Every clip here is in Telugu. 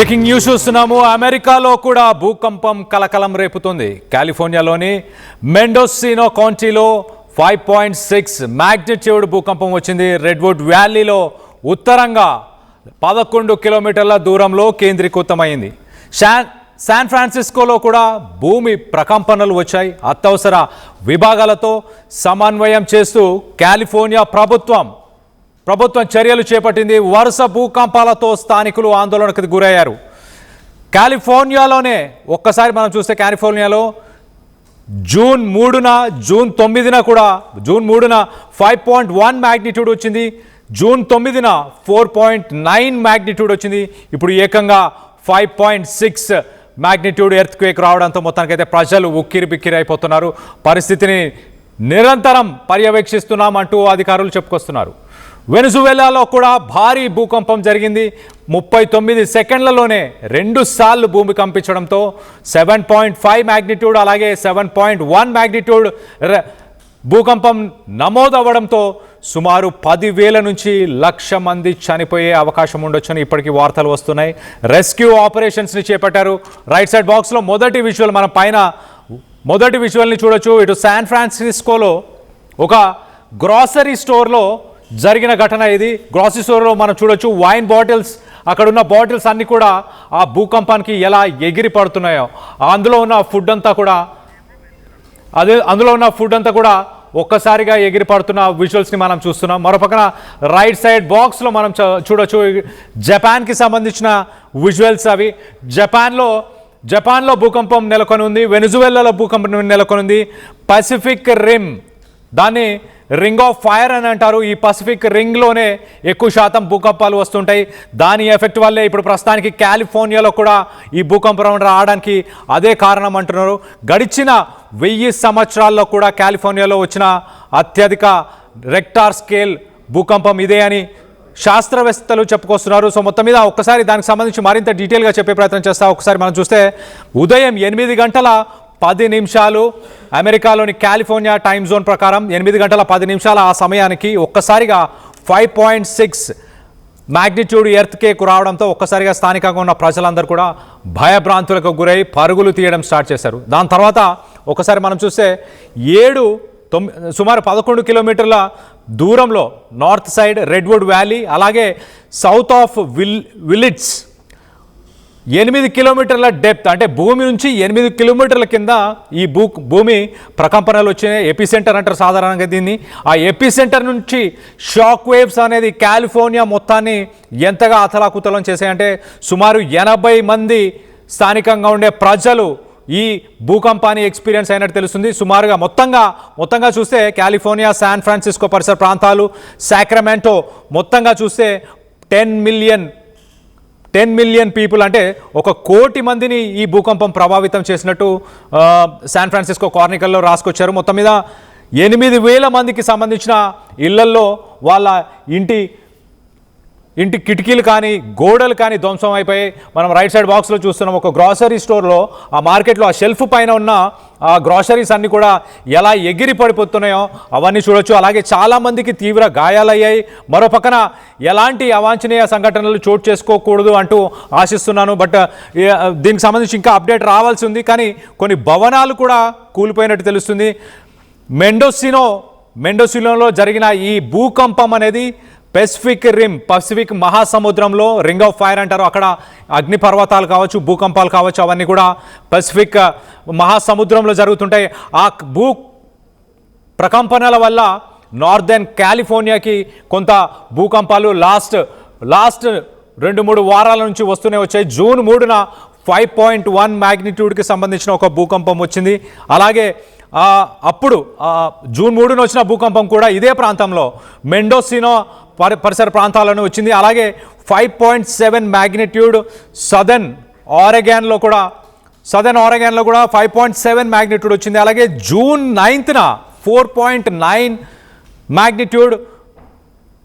బ్రేకింగ్ న్యూస్ చూస్తున్నాము. అమెరికాలో కూడా భూకంపం కలకలం రేపుతుంది. కాలిఫోర్నియాలోని మెండోసినో కౌంటీలో 5.6 మ్యాగ్నిట్యూడ్ భూకంపం వచ్చింది. రెడ్వుడ్ వ్యాలీలో ఉత్తరంగా 11 కిలోమీటర్ల దూరంలో కేంద్రీకృతమైంది. శాన్ ఫ్రాన్సిస్కోలో కూడా భూమి ప్రకంపనలు వచ్చాయి. అత్యవసర విభాగాలతో సమన్వయం చేస్తూ కాలిఫోర్నియా ప్రభుత్వం చర్యలు చేపట్టింది. వరుస భూకంపాలతో స్థానికులు ఆందోళనకు గురయ్యారు. కాలిఫోర్నియాలోనే ఒక్కసారి మనం చూస్తే కాలిఫోర్నియాలో జూన్ 9న కూడా 5.1 మ్యాగ్నిట్యూడ్ వచ్చింది. జూన్ 9న 4.9 మ్యాగ్నిట్యూడ్ వచ్చింది. ఇప్పుడు ఏకంగా 5.6 మ్యాగ్నిట్యూడ్ ఎర్త్క్వేక్ రావడంతో మొత్తానికైతే ప్రజలు ఉక్కిరి బిక్కిరి అయిపోతున్నారు. పరిస్థితిని నిరంతరం పర్యవేక్షిస్తున్నాం అంటూ అధికారులు చెప్పుకొస్తున్నారు. వెనిజువేలాలో కూడా భారీ భూకంపం జరిగింది. 39 సెకండ్లలోనే 2 సార్లు భూమి కంపించడంతో 7.5 మ్యాగ్నిట్యూడ్ అలాగే 7.1 మ్యాగ్నిట్యూడ్ భూకంపం నమోదవ్వడంతో సుమారు 10,000 నుంచి 1,00,000 మంది చనిపోయే అవకాశం ఉండొచ్చని ఇప్పటికీ వార్తలు వస్తున్నాయి. రెస్క్యూ ఆపరేషన్స్ని చేపట్టారు. రైట్ సైడ్ బాక్స్లో మొదటి విజువల్ మనం పైన మొదటి విజువల్ని చూడొచ్చు. ఇటు శాన్ ఫ్రాన్సిస్కోలో ఒక గ్రాసరీ స్టోర్లో జరిగిన ఘటన ఇది. గ్రాసరీ స్టోర్లో మనం చూడొచ్చు వైన్ బాటిల్స్, అక్కడ ఉన్న బాటిల్స్ అన్నీ కూడా ఆ భూకంపానికి ఎలా ఎగిరి పడుతున్నాయో అందులో ఉన్న ఫుడ్ అంతా కూడా ఒక్కసారిగా ఎగిరి పడుతున్న విజువల్స్ని మనం చూస్తున్నాం. మరోపక్కన రైట్ సైడ్ బాక్స్లో మనం చూడొచ్చు జపాన్కి సంబంధించిన విజువల్స్ అవి. జపాన్లో భూకంపం నెలకొని ఉంది. వెనిజువేలాలో భూకంపం నెలకొని ఉంది. పసిఫిక్ రిమ్, దాన్ని రింగ్ ఆఫ్ ఫైర్ అని అంటారు. ఈ పసిఫిక్ రింగ్లోనే ఎక్కువ శాతం భూకంపాలు వస్తుంటాయి. దాని ఎఫెక్ట్ వల్లే ఇప్పుడు ప్రస్తుతానికి కాలిఫోర్నియాలో కూడా ఈ భూకంపం రావడానికి అదే కారణం అంటున్నారు. గడిచిన 1000 సంవత్సరాల్లో కూడా కాలిఫోర్నియాలో వచ్చిన అత్యధిక రెక్టార్ స్కేల్ భూకంపం ఇదే అని శాస్త్రవేత్తలు చెప్పుకొస్తున్నారు. సో మొత్తం మీద ఒక్కసారి దానికి సంబంధించి మరింత డీటెయిల్గా చెప్పే ప్రయత్నం చేస్తా. ఒకసారి మనం చూస్తే ఉదయం 8 గంటల 10 నిమిషాలు అమెరికాలోని కాలిఫోర్నియా టైమ్ జోన్ ప్రకారం 8 గంటల 10 నిమిషాల ఆ సమయానికి ఒక్కసారిగా 5.6 మ్యాగ్నిట్యూడ్ ఎర్త్క్వేక్ రావడంతో ఒక్కసారిగా స్థానికంగా ఉన్న ప్రజలందరూ కూడా భయభ్రాంతులకు గురై పరుగులు తీయడం స్టార్ట్ చేశారు. దాని తర్వాత ఒకసారి మనం చూస్తే సుమారు 11 కిలోమీటర్ల దూరంలో నార్త్ సైడ్ రెడ్వుడ్ వ్యాలీ అలాగే సౌత్ ఆఫ్ విలిట్స్ 8 కిలోమీటర్ల డెప్త్, అంటే భూమి నుంచి 8 కిలోమీటర్ల కింద ఈ భూమి ప్రకంపనలు వచ్చినాయి. ఎపిసెంటర్ అంటారు సాధారణంగా దీన్ని. ఆ ఎపిసెంటర్ నుంచి షాక్ వేవ్స్ అనేది కాలిఫోర్నియా మొత్తాన్ని ఎంతగా అతలాకుతలం చేశాయంటే సుమారు 80 మంది స్థానికంగా ఉండే ప్రజలు ఈ భూకంపాన్ని ఎక్స్పీరియన్స్ అయినట్టు తెలుస్తుంది. సుమారుగా మొత్తంగా చూస్తే కాలిఫోర్నియా, శాన్ ఫ్రాన్సిస్కో పరిసర ప్రాంతాలు, సాక్రమెంటో మొత్తంగా చూస్తే 10 మిలియన్ పీపుల్, అంటే 1 కోటి మందిని ఈ భూకంపం ప్రభావితం చేసినట్టు శాన్ ఫ్రాన్సిస్కో కార్నికల్లో రాసుకొచ్చారు. మొత్తం మీద 8,000 మందికి సంబంధించిన ఇళ్లల్లో వాళ్ళ ఇంటి కిటికీలు కానీ గోడలు కానీ ధ్వంసం అయిపోయి మనం రైట్ సైడ్ బాక్స్లో చూస్తున్నాం. ఒక గ్రాసరీ స్టోర్లో ఆ మార్కెట్లో ఆ షెల్ఫ్ పైన ఉన్న ఆ గ్రాసరీస్ అన్నీ కూడా ఎలా ఎగిరి పడిపోతున్నాయో అవన్నీ చూడొచ్చు. అలాగే చాలామందికి తీవ్ర గాయాలయ్యాయి. మరో పక్కన ఎలాంటి అవాంఛనీయ సంఘటనలు చోటు చేసుకోకూడదు అంటూ ఆశిస్తున్నాను. బట్ దీనికి సంబంధించి ఇంకా అప్డేట్ రావాల్సి ఉంది. కానీ కొన్ని భవనాలు కూడా కూలిపోయినట్టు తెలుస్తుంది. మెండోసినోలో జరిగిన ఈ భూకంపం అనేది పసిఫిక్ మహాసముద్రంలో రింగ్ ఆఫ్ ఫైర్ అంటారు. అక్కడ అగ్నిపర్వతాలు కావచ్చు, భూకంపాలు కావచ్చు, అవన్నీ కూడా పసిఫిక్ మహాసముద్రంలో జరుగుతుంటాయి. ఆ భూ ప్రకంపనల వల్ల నార్దర్న్ కాలిఫోర్నియాకి కొంత భూకంపాలు లాస్ట్ 2-3 వారాల నుంచి వస్తూనే వచ్చాయి. జూన్ 3న 5.1 మ్యాగ్నిట్యూడ్కి సంబంధించిన ఒక భూకంపం వచ్చింది. అలాగే అప్పుడు జూన్ 3న వచ్చిన భూకంపం కూడా ఇదే ప్రాంతంలో మెండోసినో పరిసర ప్రాంతాలను వచ్చింది. అలాగే 5.7 మ్యాగ్నిట్యూడ్ సదర్న్ ఆరెగాన్లో కూడా 5.7 మ్యాగ్నిట్యూడ్ వచ్చింది. అలాగే జూన్ 9న 4.9 మ్యాగ్నిట్యూడ్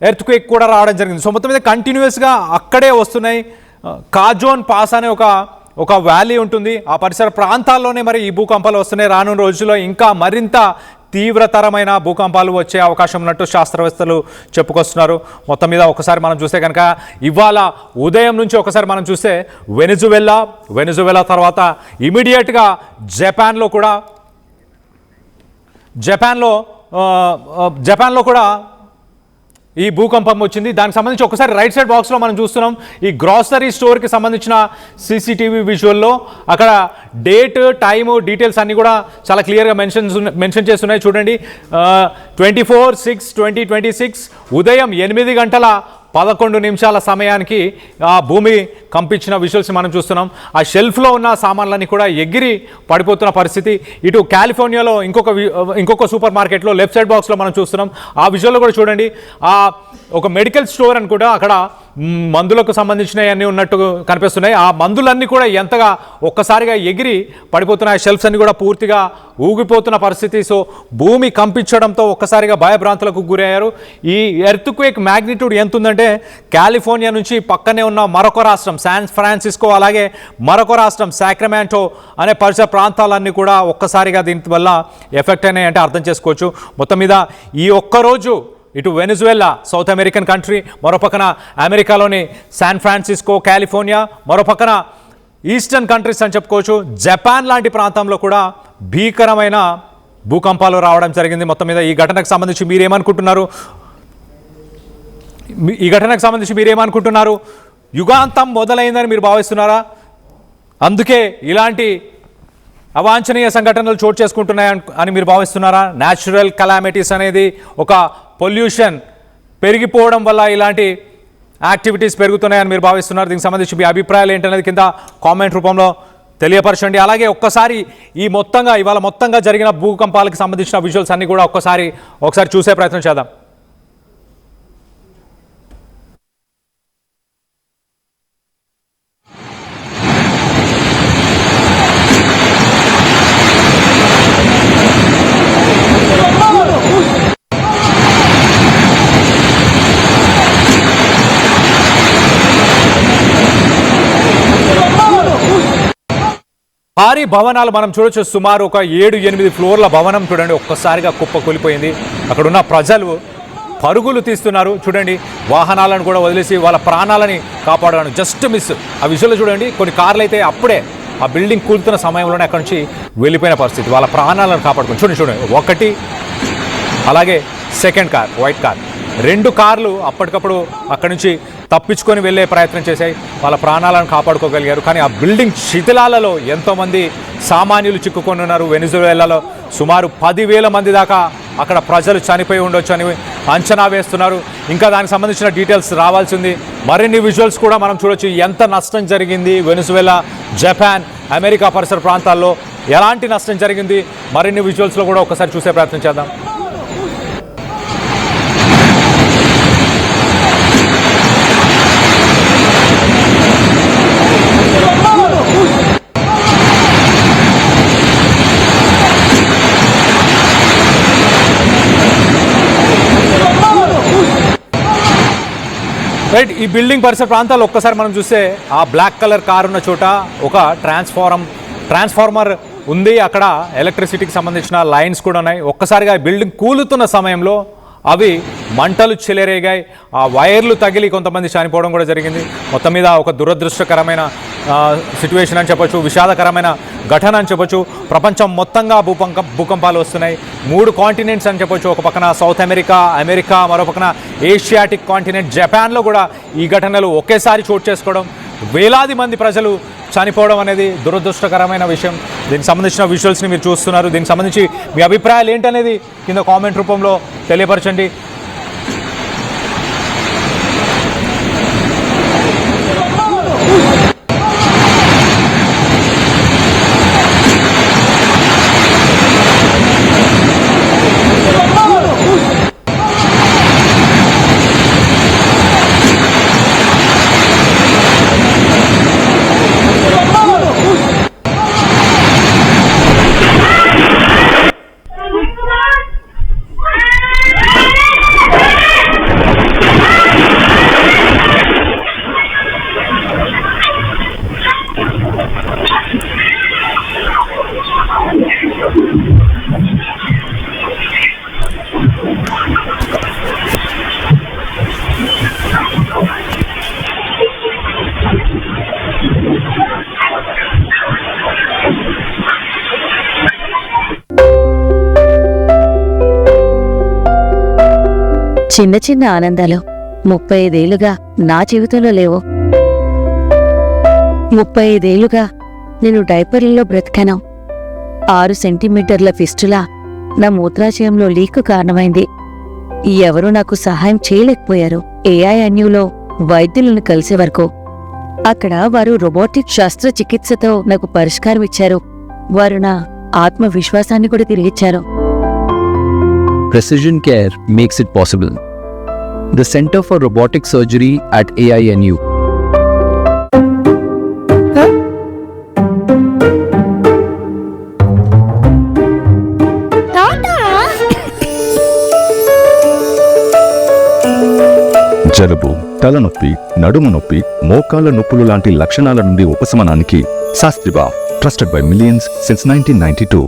ఎర్త్క్వేక్ కూడా రావడం జరిగింది. సో మొత్తం మీద కంటిన్యూస్గా అక్కడే వస్తున్నాయి. కాజోన్ పాస్ అనే ఒక వ్యాలీ ఉంటుంది. ఆ పరిసర ప్రాంతాల్లోనే మరి ఈ భూకంపాలు వస్తున్నాయి. రానున్న రోజుల్లో ఇంకా మరింత తీవ్రతరమైన భూకంపాలు వచ్చే అవకాశం ఉన్నట్టు శాస్త్రవేత్తలు చెప్పుకొస్తున్నారు. మొత్తం మీద ఒకసారి మనం చూస్తే కనుక ఇవాళ ఉదయం నుంచి ఒకసారి మనం చూస్తే వెనిజువెలా తర్వాత ఇమీడియట్గా జపాన్లో కూడా ఈ భూకంపం వచ్చింది. దానికి సంబంధించి ఒకసారి రైట్ సైడ్ బాక్స్లో మనం చూస్తున్నాం ఈ గ్రాసరీ స్టోర్కి సంబంధించిన సీసీటీవీ విజువల్లో అక్కడ డేట్ టైము డీటెయిల్స్ అన్నీ కూడా చాలా క్లియర్గా మెన్షన్ చేస్తున్నాయి. చూడండి 24/6/2026 ఉదయం 8:11 సమయానికి ఆ భూమి కంపించిన విజువల్స్ మనం చూస్తున్నాం. ఆ షెల్ఫ్లో ఉన్న సామాన్లన్నీ కూడా ఎగిరి పడిపోతున్న పరిస్థితి. ఇటు కాలిఫోర్నియాలో ఇంకొక సూపర్ మార్కెట్లో లెఫ్ట్ సైడ్ బాక్స్లో మనం చూస్తున్నాం. ఆ విజువల్లో కూడా చూడండి ఒక మెడికల్ స్టోర్ అని కూడా అక్కడ మందులకు సంబంధించినవి అన్నీ ఉన్నట్టు కనిపిస్తున్నాయి. ఆ మందులన్నీ కూడా ఎంతగా ఒక్కసారిగా ఎగిరి పడిపోతున్నాయి. షెల్ఫ్స్ అన్ని కూడా పూర్తిగా ఊగిపోతున్న పరిస్థితి. సో భూమి కంపించడంతో ఒక్కసారిగా భయభ్రాంతులకు గురయ్యారు. ఈ ఎర్త్క్వేక్ మ్యాగ్నిట్యూడ్ ఎంత ఉందంటే కాలిఫోర్నియా నుంచి పక్కనే ఉన్న మరొక రాష్ట్రం శాన్ ఫ్రాన్సిస్కో అలాగే మరొక రాష్ట్రం సాక్రమెంటో అనే పరిసర ప్రాంతాలన్నీ కూడా ఒక్కసారిగా దీనివల్ల ఎఫెక్ట్ అయినాయి అంటే అర్థం చేసుకోవచ్చు. మొత్తం మీద ఈ ఒక్కరోజు ఇటు వెనిజువెలా సౌత్ అమెరికన్ కంట్రీ, మరో పక్కన అమెరికాలోని శాన్ ఫ్రాన్సిస్కో కాలిఫోర్నియా, మరో పక్కన ఈస్టర్న్ కంట్రీస్ అని చెప్పుకోవచ్చు జపాన్ లాంటి ప్రాంతంలో కూడా భీకరమైన భూకంపాలు రావడం జరిగింది. మొత్తం మీద ఈ ఘటనకు సంబంధించి మీరేమనుకుంటున్నారు? యుగాంతం మొదలైందని మీరు భావిస్తున్నారా? అందుకే ఇలాంటి అవాంఛనీయ సంఘటనలు చోటు చేసుకుంటున్నాయి అని మీరు భావిస్తున్నారా? న్యాచురల్ కలామిటీస్ అనేది ఒక పొల్యూషన్ పెరిగిపోవడం వల్ల ఇలాంటి యాక్టివిటీస్ పెరుగుతున్నాయని మీరు భావిస్తున్నారు? దీనికి సంబంధించి మీ అభిప్రాయాలు ఏంటనేది కింద కామెంట్ రూపంలో తెలియపరచండి. అలాగే ఒక్కసారి ఇవాళ మొత్తంగా జరిగిన భూకంపాలకు సంబంధించిన విజువల్స్ అన్ని కూడా ఒకసారి చూసే ప్రయత్నం చేద్దాం. భారీ భవనాలు మనం చూడొచ్చు. సుమారు ఒక 7-8 ఫ్లోర్ల భవనం చూడండి ఒక్కసారిగా కుప్ప కూలిపోయింది. అక్కడున్న ప్రజలు పరుగులు తీస్తున్నారు. చూడండి వాహనాలను కూడా వదిలేసి వాళ్ళ ప్రాణాలని కాపాడడానికి జస్ట్ మిస్. ఆ విషయంలో చూడండి కొన్ని కార్లు అయితే అప్పుడే ఆ బిల్డింగ్ కూలుతున్న సమయంలోనే అక్కడి నుంచి వెళ్ళిపోయిన పరిస్థితి. వాళ్ళ ప్రాణాలను కాపాడుకుని చూడండి ఒకటి, అలాగే సెకండ్ కార్ వైట్ కార్, 2 కార్లు అప్పటికప్పుడు అక్కడి నుంచి తప్పించుకొని వెళ్ళే ప్రయత్నం చేశాయి. వాళ్ళ ప్రాణాలను కాపాడుకోగలిగారు. కానీ ఆ బిల్డింగ్ శిథిలాలలో ఎంతోమంది సామాన్యులు చిక్కుకొని ఉన్నారు. వెనిజువెలాలో సుమారు 10,000 మంది దాకా అక్కడ ప్రజలు చనిపోయి ఉండొచ్చు అని అంచనా వేస్తున్నారు. ఇంకా దానికి సంబంధించిన డీటెయిల్స్ రావాల్సింది. మరిన్ని విజువల్స్ కూడా మనం చూడొచ్చు. ఎంత నష్టం జరిగింది వెనిజువెలా, జపాన్, అమెరికా పరిసర ప్రాంతాల్లో ఎలాంటి నష్టం జరిగింది మరిన్ని విజువల్స్లో కూడా ఒకసారి చూసే ప్రయత్నం చేద్దాం. రైట్, ఈ బిల్డింగ్ పరిసర ప్రాంతాలు ఒక్కసారి మనం చూస్తే ఆ బ్లాక్ కలర్ కార్ ఉన్న చోట ఒక ట్రాన్స్ఫార్మర్ ఉంది. అక్కడ ఎలక్ట్రిసిటీకి సంబంధించిన లైన్స్ కూడా ఉన్నాయి. ఒక్కసారిగా బిల్డింగ్ కూలుతున్న సమయంలో అవి మంటలు చెలరేగాయి. ఆ వైర్లు తగిలి కొంతమంది చనిపోవడం కూడా జరిగింది. మొత్తం మీద ఒక దురదృష్టకరమైన సిచ్యువేషన్ అని చెప్పొచ్చు, విషాదకరమైన ఘటన అని చెప్పొచ్చు. ప్రపంచం మొత్తంగా భూకంపాలు వస్తున్నాయి. 3 కాంటినెంట్స్ అని చెప్పొచ్చు. ఒక పక్కన సౌత్ అమెరికా, మరో పక్కన ఏషియాటిక్ కాంటినెంట్ జపాన్లో కూడా ఈ ఘటనలు ఒకేసారి చోటు చేసుకోవడం, వేలాది మంది ప్రజలు చనిపోవడం అనేది దురదృష్టకరమైన విషయం. దీనికి సంబంధించిన విజువల్స్ని మీరు చూస్తున్నారు. దీనికి సంబంధించి మీ అభిప్రాయాలు ఏంటనేది కింద కామెంట్ రూపంలో తెలియపరచండి. చిన్న చిన్న ఆనందాలు 35 ఏళ్లుగా నా జీవితంలో లేవు. 35 ఏళ్లుగా నేను డైపర్లలో బ్రతికాను. 6 సెంటీమీటర్ల ఫిస్టులా నా మూత్రాశయంలో లీక్ కారణమైంది. ఎవరూ నాకు సహాయం చేయలేకపోయారు. ఏఐఎన్యూలో వైద్యులను కలిసే వరకు. అక్కడ వారు రోబోటిక్ శస్త్రచికిత్సతో నాకు పరిష్కారం ఇచ్చారు. వారు నా ఆత్మవిశ్వాసాన్ని కూడా తిరిగిచ్చారు. Precision Care makes it possible. The Center for Robotic Surgery at AINU. జలుబు, తలనొప్పి, నడుము నొప్పి, మోకాళ్ల నొప్పులు లాంటి లక్షణాల నుండి ఉపశమనానికి శాస్త్రిబా, ట్రస్టెడ్ బై మిలియన్స్ సిన్స్ 1992.